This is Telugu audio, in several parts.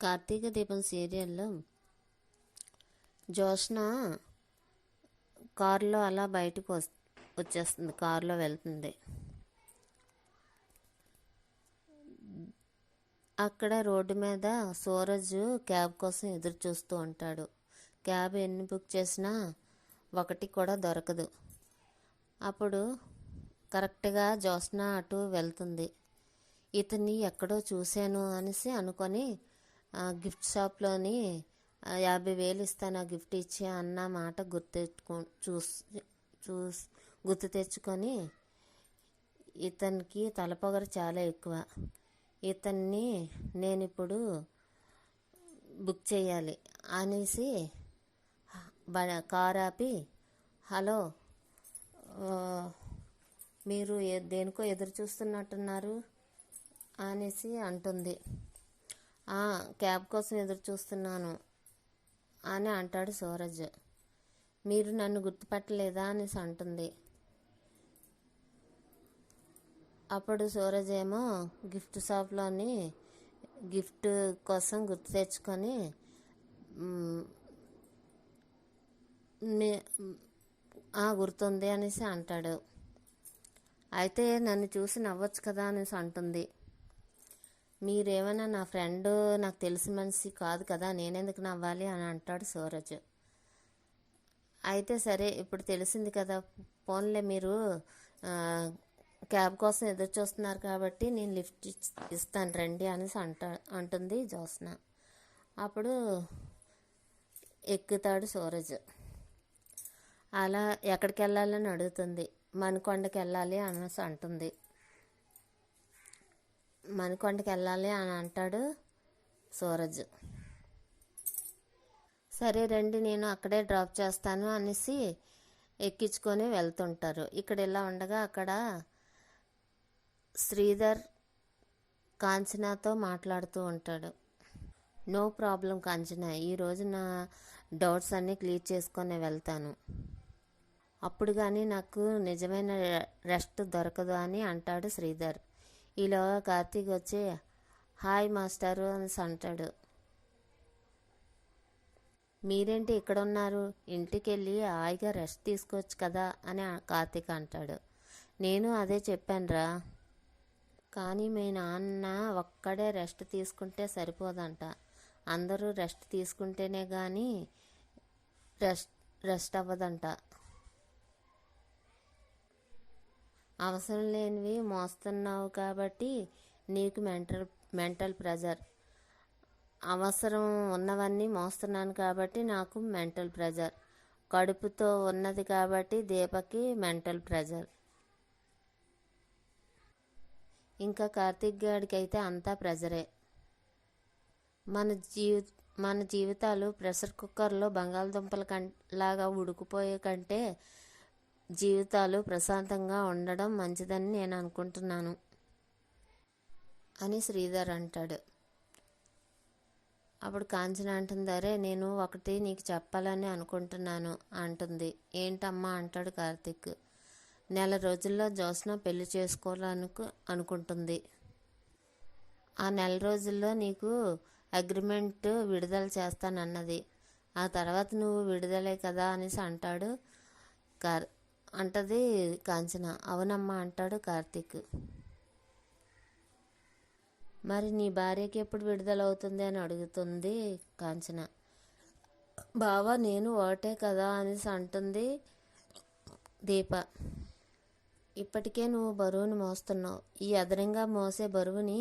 కార్తీక దీపం సీరియల్లో జోష్న కారులో అలా బయటకు వచ్చేస్తుంది. కారులో వెళ్తుంది. అక్కడ రోడ్డు మీద సూరజ్ క్యాబ్ కోసం ఎదురు చూస్తూ ఉంటాడు. క్యాబ్ ఎన్ని బుక్ చేసినా ఒకటి కూడా దొరకదు. అప్పుడు కరెక్ట్గా జోష్న అటు వెళ్తుంది. ఇతన్ని ఎక్కడో చూశాను అనేసి అనుకొని గిఫ్ట్ షాప్లోని 50,000 ఇస్తాను ఆ గిఫ్ట్ ఇచ్చి అన్న మాట గుర్తు తెచ్చుకొని ఇతనికి తలపొగరు చాలా ఎక్కువ. ఇతన్ని నేను ఇప్పుడు బుక్ చేయాలి అనేసి కార్ ఆపి, హలో, మీరు దేనికో ఎదురు చూస్తున్నట్టున్నారు అనేసి అంటుంది. క్యాబ్ కోసం ఎదురు చూస్తున్నాను అని అంటాడు సూరజ్. మీరు నన్ను గుర్తుపట్టలేదా అనేసి అంటుంది. అప్పుడు సూరజ్ ఏమో గిఫ్ట్ షాప్లోని గిఫ్ట్ కోసం గుర్తు తెచ్చుకొని గుర్తుంది అనేసి అంటాడు. అయితే నన్ను చూసి నవ్వచ్చు కదా అనేసి అంటుంది. మీరేమైనా నా ఫ్రెండ్, నాకు తెలిసిన మనిషి కాదు కదా, నేనెందుకు నవ్వాలి అని అంటాడు సూరజ్. అయితే సరే, ఇప్పుడు తెలిసింది కదా, ఫోన్లే, మీరు క్యాబ్ కోసం ఎదురు చూస్తున్నారు కాబట్టి నేను లిఫ్ట్ ఇస్తాను రండి అనేసి అంటుంది జోష్న. అప్పుడు ఎక్కుతాడు సూరజ్. అలా ఎక్కడికి వెళ్ళాలని అడుగుతుంది. మణికొండకి వెళ్ళాలి అనేసి అంటుంది. మణికొండకి వెళ్ళాలి అని అంటాడు సూరజ్. సరే రండి, నేను అక్కడే డ్రాప్ చేస్తాను అనేసి ఎక్కించుకొని వెళ్తుంటారు. ఇక్కడ ఇలా ఉండగా అక్కడ శ్రీధర్ కాంచనాతో మాట్లాడుతూ ఉంటాడు. నో ప్రాబ్లం కాంచన, ఈరోజు నా డౌట్స్ అన్నీ క్లియర్ చేసుకొని వెళ్తాను. అప్పుడు కానీ నాకు నిజమైన రెస్ట్ దొరకదు అని అంటాడు శ్రీధర్. ఈలోగా కార్తీక్ వచ్చి హాయ్ మాస్టారు అనేసి అంటాడు. మీరేంటి ఇక్కడ ఉన్నారు, ఇంటికి వెళ్ళి హాయిగా రెస్ట్ తీసుకోవచ్చు కదా అని కార్తీక్ అంటాడు. నేను అదే చెప్పానురా, కానీ మీ నాన్న ఒక్కడే రెస్ట్ తీసుకుంటే సరిపోదంట. అందరూ రెస్ట్ తీసుకుంటేనే కానీ రెస్ట్ అవ్వదంట. అవసరం లేనివి మోస్తున్నావు కాబట్టి నీకు మెంటల్ ప్రెజర్. అవసరం ఉన్నవన్నీ మోస్తున్నాను కాబట్టి నాకు మెంటల్ ప్రెజర్. కడుపుతో ఉన్నది కాబట్టి దీపకి మెంటల్ ప్రెజర్. ఇంకా కార్తీక్ గాడికి అయితే అంతా ప్రెజరే. మన జీవితాలు ప్రెషర్ కుక్కర్లో బంగాళదుంపల లాగా ఉడికిపోయే కంటే జీవితాలు ప్రశాంతంగా ఉండడం మంచిదని నేను అనుకుంటున్నాను అని శ్రీధర్ అంటాడు. అప్పుడు కాంచన అంటుంది, అరే నేను ఒకటి నీకు చెప్పాలని అనుకుంటున్నాను అంటుంది. ఏంటమ్మా అంటాడు కార్తీక్. నెల రోజుల్లో జోష్న పెళ్లి అనుకుంటుంది. ఆ నెల రోజుల్లో నీకు అగ్రిమెంట్ విడుదల చేస్తానన్నది. ఆ తర్వాత నువ్వు విడుదలే కదా అనేసి అంటది కాంచన. అవునమ్మా అంటాడు కార్తీక్. మరి నీ భార్యకి ఎప్పుడు విడుదలవుతుంది అని అడుగుతుంది కాంచన. బావా నేను ఒకటే కదా అనేసి అంటుంది దీప. ఇప్పటికే నువ్వు బరువుని మోస్తున్నావు. ఈ అదనంగా మోసే బరువుని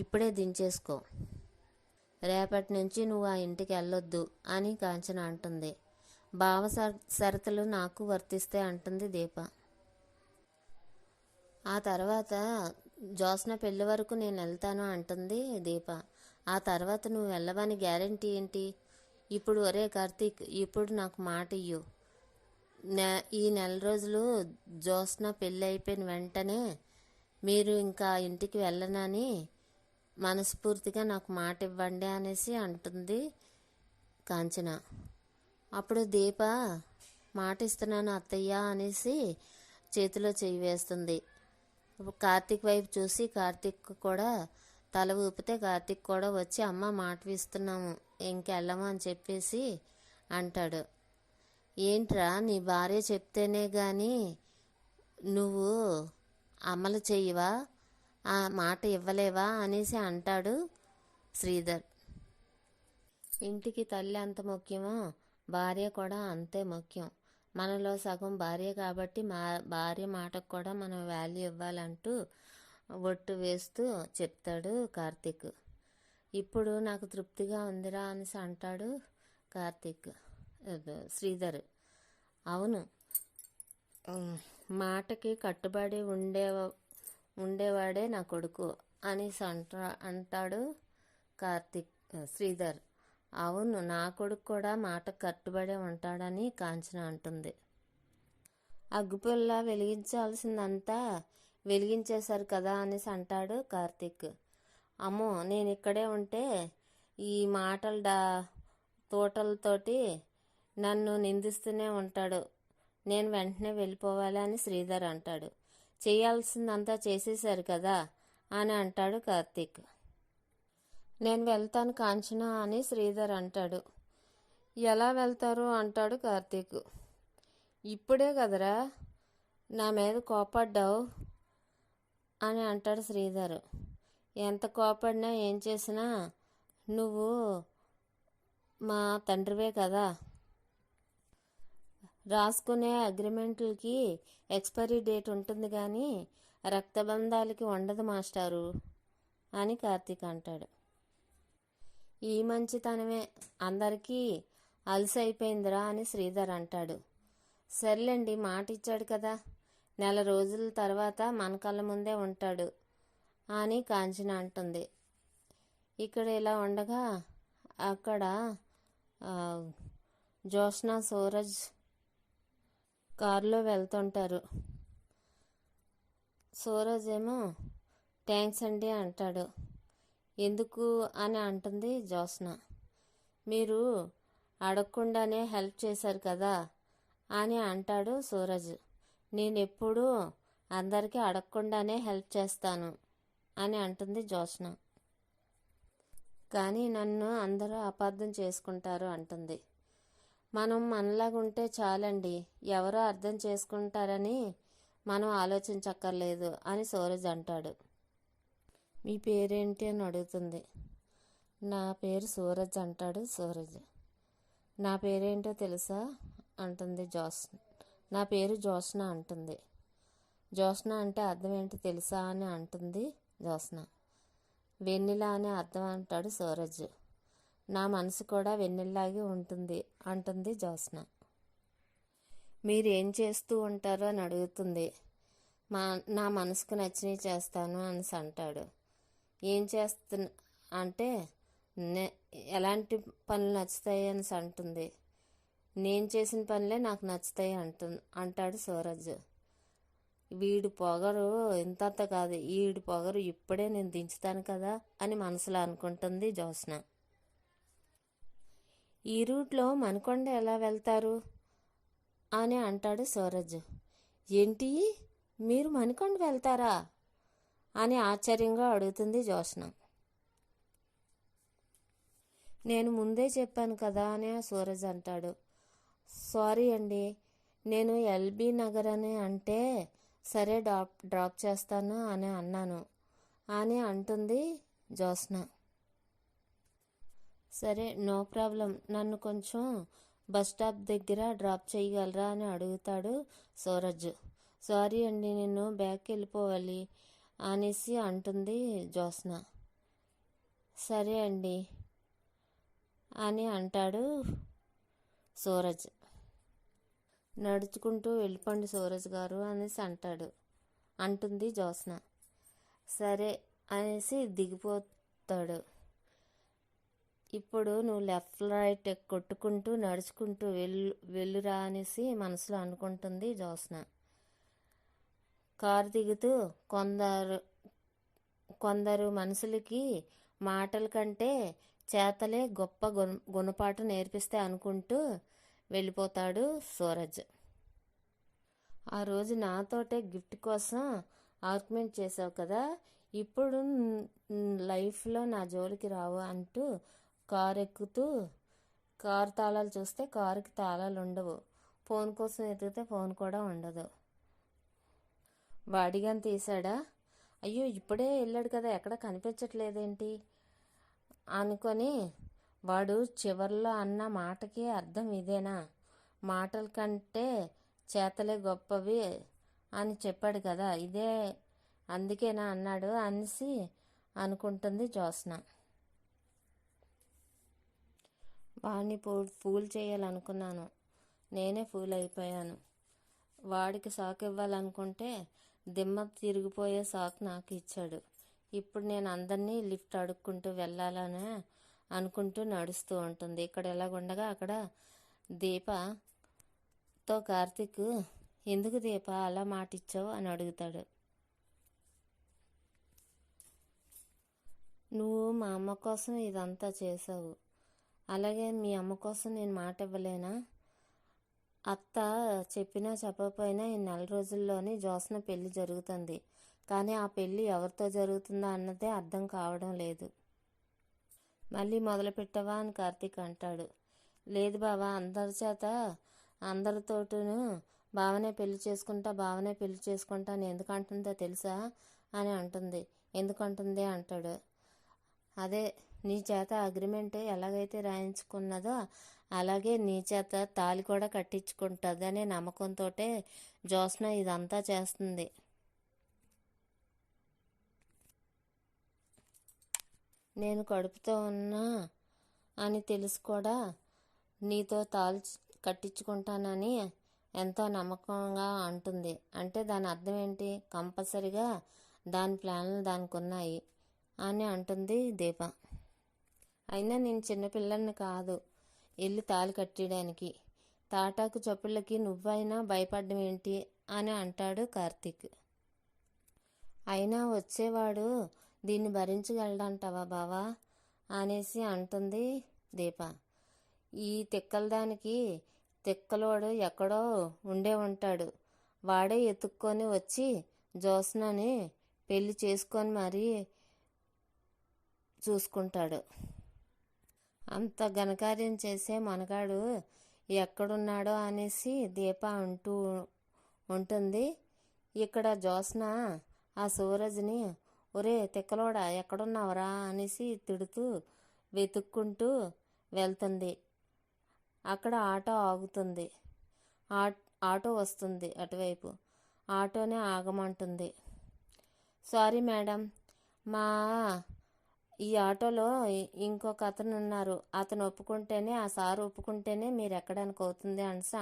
ఇప్పుడే దించేసుకో. రేపటి నుంచి నువ్వు ఆ ఇంటికి వెళ్ళొద్దు అని కాంచన అంటుంది. భావ షరతులు నాకు వర్తిస్తే అంటుంది దీప. ఆ తర్వాత జోష్న పెళ్లి వరకు నేను వెళ్తాను అంటుంది దీప. ఆ తర్వాత నువ్వు వెళ్ళవని గ్యారంటీ ఏంటి? ఇప్పుడు ఒరే కార్తీక్, ఇప్పుడు నాకు మాట ఇయ్యు. ఈ నెల రోజులు జోష్న పెళ్ళి అయిపోయిన వెంటనే మీరు ఇంకా ఇంటికి వెళ్ళనని మనస్ఫూర్తిగా నాకు మాట ఇవ్వండి అనేసి అంటుంది కాంచన. అప్పుడు దీప మాట ఇస్తున్నాను అత్తయ్య అనేసి చేతిలో చెయ్యి వేస్తుంది. కార్తీక్ వైపు చూసి కార్తీక్ కూడా తల ఊపితే కార్తీక్ కూడా వచ్చి అమ్మ మాట ఇస్తున్నాము ఇంకెళ్ళము అని చెప్పేసి అంటాడు. ఏంట్రా నీ భార్య చెప్తేనే కానీ నువ్వు అమలు చెయ్యవా, ఆ మాట ఇవ్వలేవా అనేసి అంటాడు శ్రీధర్. ఇంటికి తల్లి అంత ముఖ్యమో భార్య కూడా అంతే ముఖ్యం. మనలో సగం భార్య కాబట్టి భార్య మాటకు కూడా మనం వాల్యూ ఇవ్వాలంటూ ఒట్టు వేస్తూ చెప్తాడు కార్తీక్. ఇప్పుడు నాకు తృప్తిగా ఉందిరా అనేసి అంటాడు కార్తీక్. శ్రీధర్ అవును, మాటకి కట్టుబడి ఉండేవాడే నా కొడుకు అనేసి అంటాడు కార్తీక్. శ్రీధర్ అవును, నా కొడుకు కూడా మాటకు కట్టుబడే ఉంటాడని కాంచన అంటుంది. అగ్గిపుల్ల వెలిగించాల్సిందంతా వెలిగించేశారు కదా అనేసి అంటాడు కార్తీక్. అమ్మో, నేను ఇక్కడే ఉంటే ఈ మాటల తోటలతోటి నన్ను నిందిస్తూనే ఉంటాడు, నేను వెంటనే వెళ్ళిపోవాలి అని శ్రీధర్ అంటాడు. చేయాల్సిందంతా చేసేశారు కదా అని అంటాడు కార్తీక్. నేను వెళ్తాను కాంచన అని శ్రీధర్ అంటాడు. ఎలా వెళ్తారు అంటాడు కార్తీక్. ఇప్పుడే కదరా నా మీద కోపడ్డావు అని అంటాడు శ్రీధర్. ఎంత కోపడినా ఏం చేసినా నువ్వు మా తండ్రివే కదా, రాసుకునే అగ్రిమెంట్లకి ఎక్స్పైరీ డేట్ ఉంటుంది కానీ రక్తబంధాలకి ఉండదు మాస్టారు అని కార్తీక్ అంటాడు. ఈ మంచితనమే అందరికీ అలసి అయిపోయిందిరా అని శ్రీధర్ అంటాడు. సర్లేండి, మాట ఇచ్చాడు కదా, నెల రోజుల తర్వాత మన కళ్ళ ముందే ఉంటాడు అని కాంచన అంటుంది. ఇక్కడ ఇలా ఉండగా అక్కడ జోష్న సూరజ్ కారులో వెళ్తుంటారు. సూరజ్ ఏమో థ్యాంక్స్ అండి అంటాడు. ఎందుకు అని అంటుంది జోష్న. మీరు అడగకుండానే హెల్ప్ చేశారు కదా అని అంటాడు సూరజ్. నేను ఎప్పుడూ అందరికీ అడగకుండానే హెల్ప్ చేస్తాను అని అంటుంది జోష్న. కానీ నన్ను అందరూ అపార్థం చేసుకుంటారు అంటుంది. మనం మనలాగుంటే చాలండి, ఎవరో అర్థం చేసుకుంటారని మనం ఆలోచించక్కర్లేదు అని సూరజ్ అంటాడు. మీ పేరేంటి అని అడుగుతుంది. నా పేరు సూరజ్ అంటాడు సూరజ్. నా పేరేంటో తెలుసా అంటుంది జోష్న. నా పేరు జోష్న అంటుంది. జోష్న అంటే అర్థం ఏంటో తెలుసా అని అంటుంది జోష్న. వెన్నెల అనే అర్థం అంటాడు సూరజ్. నా మనసు కూడా వెన్నెల్లాగే ఉంటుంది అంటుంది జోష్న. మీరేం చేస్తూ ఉంటారో అని అడుగుతుంది. నా మనసుకు నచ్చినవి చేస్తాను అనేసి అంటాడు. ఏం చేస్తున్నా అంటే ఎలాంటి పనులు నచ్చుతాయి అనేసి అంటుంది. నేను చేసిన పనులే నాకు నచ్చుతాయి అంటాడు సూరజ్. వీడి పొగరు ఇంతంత కాదు, వీడి పొగరు ఇప్పుడే నేను దించుతాను కదా అని మనసులో అనుకుంటుంది జోష్న. ఈ రూట్లో మనకొండ ఎలా వెళ్తారు అని అంటాడు సూరజ్. ఏంటి, మీరు మణికొండ వెళ్తారా అని ఆశ్చర్యంగా అడుగుతుంది జోష్న. నేను ముందే చెప్పాను కదా అని సూరజ్ అంటాడు. సారీ అండి, నేను ఎల్బీ నగర్ అని అంటే సరే డ్రాప్ చేస్తాను అని అన్నాను అని అంటుంది జోష్న. సరే నో ప్రాబ్లం, నన్ను కొంచెం బస్ స్టాప్ దగ్గర డ్రాప్ చేయగలరా అని అడుగుతాడు సూరజ్. సారీ అండి, నేను బ్యాక్ వెళ్ళిపోవాలి అనేసి అంటుంది జోష్న. సరే అండి అని అంటాడు సూరజ్. నడుచుకుంటూ వెళ్ళిపోండి సూరజ్ గారు అనేసి అంటుంది జోష్న. సరే అనేసి దిగిపోతాడు. ఇప్పుడు నువ్వు లెఫ్ట్ రైట్ కొట్టుకుంటూ నడుచుకుంటూ వెళ్ళురా అనేసి మనసులో అనుకుంటుంది జోష్న. కారు దిగుతూ కొందరు మనుషులకి మాటల కంటే చేతలే గొప్ప గుణపాఠం నేర్పిస్తే అనుకుంటూ వెళ్ళిపోతాడు సూరజ్. ఆ రోజు నాతోటే గిఫ్ట్ కోసం ఆర్గ్యుమెంట్ చేసావు కదా, ఇప్పుడు లైఫ్లో నా జోలికి రావు అంటూ కారు ఎక్కుతూ కారు తాళాలు చూస్తే కారుకి తాళాలు ఉండవు. ఫోన్ కోసం ఎతికితే ఫోన్ కూడా ఉండదు. వాడిగాని తీసాడా? అయ్యో ఇప్పుడే వెళ్ళాడు కదా, ఎక్కడ కనిపించట్లేదేంటి అనుకొని వాడు చివర్లో అన్న మాటకి అర్థం ఇదేనా? మాటల కంటే చేతలే గొప్పవి అని చెప్పాడు కదా, ఇదే అందుకేనా అన్నాడు అనేసి అనుకుంటుంది జ్యోత్స్న. వాడిని ఫూల్ చేయాలనుకున్నాను, నేనే ఫూల్ అయిపోయాను. వాడికి సాకు ఇవ్వాలనుకుంటే దిమ్మ తిరిగిపోయే సాకు నాకు ఇచ్చాడు. ఇప్పుడు నేను అందరినీ లిఫ్ట్ అడుక్కుంటూ వెళ్ళాలనే అనుకుంటూ నడుస్తూ ఉంటుంది. ఇక్కడ ఎలాగుండగా అక్కడ దీపతో కార్తీక్, ఎందుకు దీప అలా మాట ఇచ్చావు అని అడుగుతాడు. నువ్వు మా అమ్మ కోసం ఇదంతా చేసావు, అలాగే మీ అమ్మ కోసం నేను మాట ఇవ్వలేనా? అత్త చెప్పినా చెప్పకపోయినా ఈ 4 రోజుల్లోనే జ్యోత్స్న పెళ్లి జరుగుతుంది. కానీ ఆ పెళ్లి ఎవరితో జరుగుతుందో అన్నదే అర్థం కావడం లేదు. మళ్ళీ మొదలు పెట్టవా అని కార్తీక్ అంటాడు. లేదు బావా, అందరితోటూ బావనే పెళ్లి చేసుకుంటా అని ఎందుకు అంటుందో తెలుసా అని అంటుంది. ఎందుకంటుంది అంటాడు. అదే నీ చేత అగ్రిమెంట్ ఎలాగైతే రాయించుకున్నదో అలాగే నీ చేత తాళి కూడా కట్టించుకుంటుంది అనే నమ్మకంతో జ్యోత్స్న ఇదంతా చేస్తుంది. నేను కడుపుతో ఉన్నా అని తెలిసి కూడా నీతో తాళి కట్టించుకుంటానని ఎంతో నమ్మకంగా అంటుంది. అంటే దాని అర్థం ఏంటి? కంపల్సరిగా దాని ప్లాన్లు దానికి ఉన్నాయి అని అంటుంది దీప. అయినా నేను చిన్నపిల్లల్ని కాదు వెళ్ళి తాళి కట్టడానికి, తాటాకు చప్పుళ్ళకి నువ్వైనా భయపడ్డం ఏంటి అని అంటాడు కార్తీక్. అయినా వచ్చేవాడు దీన్ని భరించగలడంటావా బావా అనేసి అంటుంది దీప. ఈ తిక్కలదానికి తిక్కలోడు ఎక్కడో ఉండే ఉంటాడు, వాడే ఎత్తుక్కొని వచ్చి జ్యోత్స్నని పెళ్లి చేసుకొని మరీ చూసుకుంటాడు. అంత ఘనకార్యం చేసే మనగాడు ఎక్కడున్నాడో అనేసి దీప అంటూ ఉంటుంది. ఇక్కడ జ్యోత్స్న ఆ సూరజ్ని, ఒరే తిక్కలోడా ఎక్కడున్నావురా అనేసి తిడుతూ వెతుక్కుంటూ వెళ్తుంది. అక్కడ ఆటో ఆగుతుంది. ఆటో వస్తుంది అటువైపు. ఆటోనే ఆగమంటుంది. సారీ మేడం, మా ఈ ఆటోలో ఇంకొక అతను ఉన్నారు, అతను ఒప్పుకుంటేనే, ఆ సారు ఒప్పుకుంటేనే మీరు ఎక్కడానికి అవుతుంది అనేసి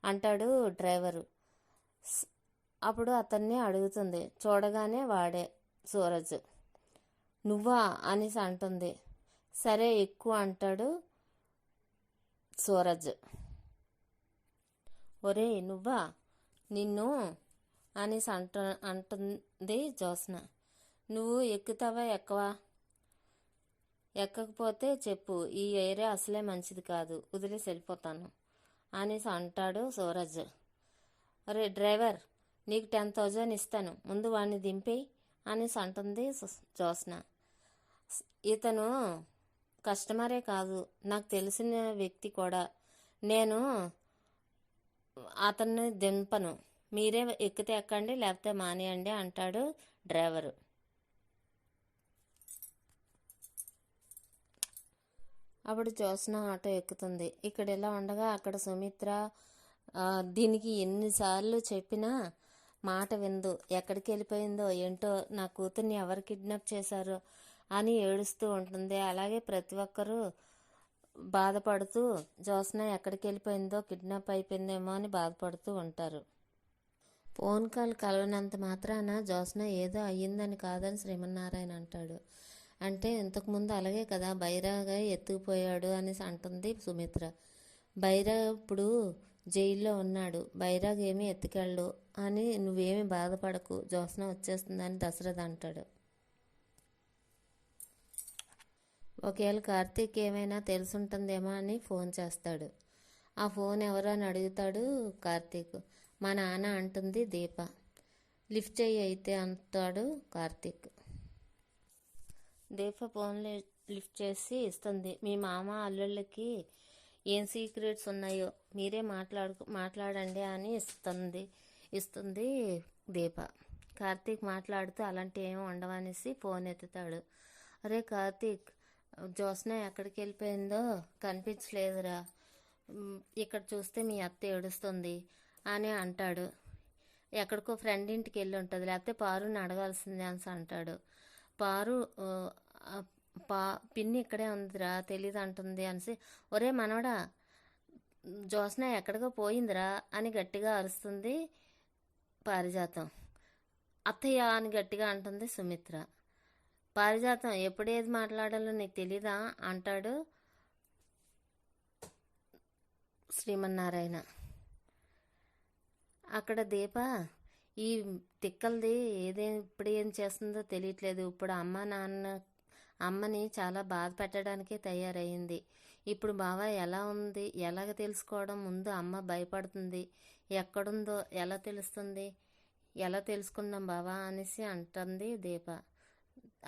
అంటాడు డ్రైవరు. అప్పుడు అతన్ని అడుగుతుంది. చూడగానే వాడే సూరజ్. నువ్వా అనేసి అంటుంది. సరే ఎక్కువ అంటాడు సూరజ్. ఒరే నువ్వా, నిన్ను అనేసి అంటుంది జ్యోత్స్న. నువ్వు ఎక్కుతావా ఎక్కవా? ఎక్కకపోతే చెప్పు, ఈ ఏరియా అసలే మంచిది కాదు, వదిలేసి వెళ్ళిపోతాను అనేసి అంటాడు సూరజ్. అరే డ్రైవర్, నీకు 10,000 ఇస్తాను, ముందు వాడిని దింపేయి అనేసి అంటుంది జ్యోత్స్న. ఇతను కస్టమరే కాదు, నాకు తెలిసిన వ్యక్తి కూడా, నేను అతన్ని దింపను, మీరే ఎక్కితే ఎక్కండి లేకపోతే మానేయండి అంటాడు డ్రైవరు. అప్పుడు జ్యోత్స్న ఆటో ఎక్కుతుంది. ఇక్కడ ఇలా ఉండగా అక్కడ సుమిత్ర దీనికి ఎన్నిసార్లు చెప్పినా మాట విందు, ఎక్కడికి వెళ్ళిపోయిందో ఏంటో, నా కూతుర్ని ఎవరు కిడ్నాప్ చేశారో అని ఏడుస్తూ ఉంటుంది. అలాగే ప్రతి ఒక్కరూ బాధపడుతూ జ్యోత్స్న ఎక్కడికి వెళ్ళిపోయిందో, కిడ్నాప్ అయిపోయిందేమో అని బాధపడుతూ ఉంటారు. ఫోన్ కాల్ కలవనంత మాత్రాన జ్యోత్స్న ఏదో అయ్యిందని కాదని శ్రీమన్నారాయణ అంటాడు. అంటే ఇంతకుముందు అలాగే కదా బైరాగా ఎత్తుకుపోయాడు అనేసి అంటుంది సుమిత్ర. బైరా ఇప్పుడు జైల్లో ఉన్నాడు, బైరాగ్ ఏమీ ఎత్తుకెళ్ళు అని నువ్వేమీ బాధపడకు, జ్యోత్స్న వచ్చేస్తుందని దశరథ్ అంటాడు. ఒకవేళ కార్తీక్ ఏమైనా తెలుసుంటుందేమో అని ఫోన్ చేస్తాడు. ఆ ఫోన్ ఎవరు అని అడుగుతాడు కార్తీక్. మా నాన్న అంటుంది దీప. లిఫ్ట్ చెయ్యి అయితే అంటాడు కార్తీక్. దీప ఫోన్ లిఫ్ట్ చేసి ఇస్తుంది. మీ మామ అల్లుళ్ళకి ఏం సీక్రెట్స్ ఉన్నాయో మీరే మాట్లాడండి అని ఇస్తుంది దీప. కార్తీక్ మాట్లాడుతూ అలాంటి ఏమి ఉండవనేసి ఫోన్ ఎత్తుతాడు. అరే కార్తీక్, జ్యోత్స్న ఎక్కడికి వెళ్ళిపోయిందో కనిపించలేదురా, ఇక్కడ చూస్తే మీ అత్త ఏడుస్తుంది అని అంటాడు. ఎక్కడికో ఫ్రెండ్ ఇంటికి వెళ్ళి ఉంటుంది, లేకపోతే పారుని అడగాల్సిందే అని అంటాడు. పారు పిన్ని ఇక్కడే ఉందిరా, తెలీదు అంటుంది అనేసి, ఒరే మనవడా జ్యోత్స్న ఎక్కడికో పోయిందిరా అని గట్టిగా అరుస్తుంది పారిజాతం. అత్తయ్య అని గట్టిగా అంటుంది సుమిత్ర. పారిజాతం, ఎప్పుడేది మాట్లాడాలో నీకు తెలీదా అంటాడు శ్రీమన్నారాయణ. అక్కడ దీప, ఈ తిక్కలది ఇప్పుడు ఏం చేస్తుందో తెలియట్లేదు, ఇప్పుడు అమ్మని చాలా బాధ పెట్టడానికే తయారయ్యింది. ఇప్పుడు బావ ఎలా ఉంది ఎలాగ తెలుసుకోవడం, ముందు అమ్మ భయపడుతుంది, ఎక్కడుందో ఎలా తెలుస్తుంది, ఎలా తెలుసుకుందాం బావా అనేసి అంటుంది దీప.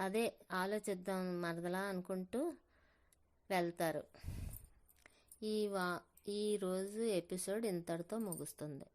అదే ఆలోచిద్దాం మరదలా అనుకుంటూ వెళ్తారు. ఈరోజు ఎపిసోడ్ ఇంతటితో ముగుస్తుంది.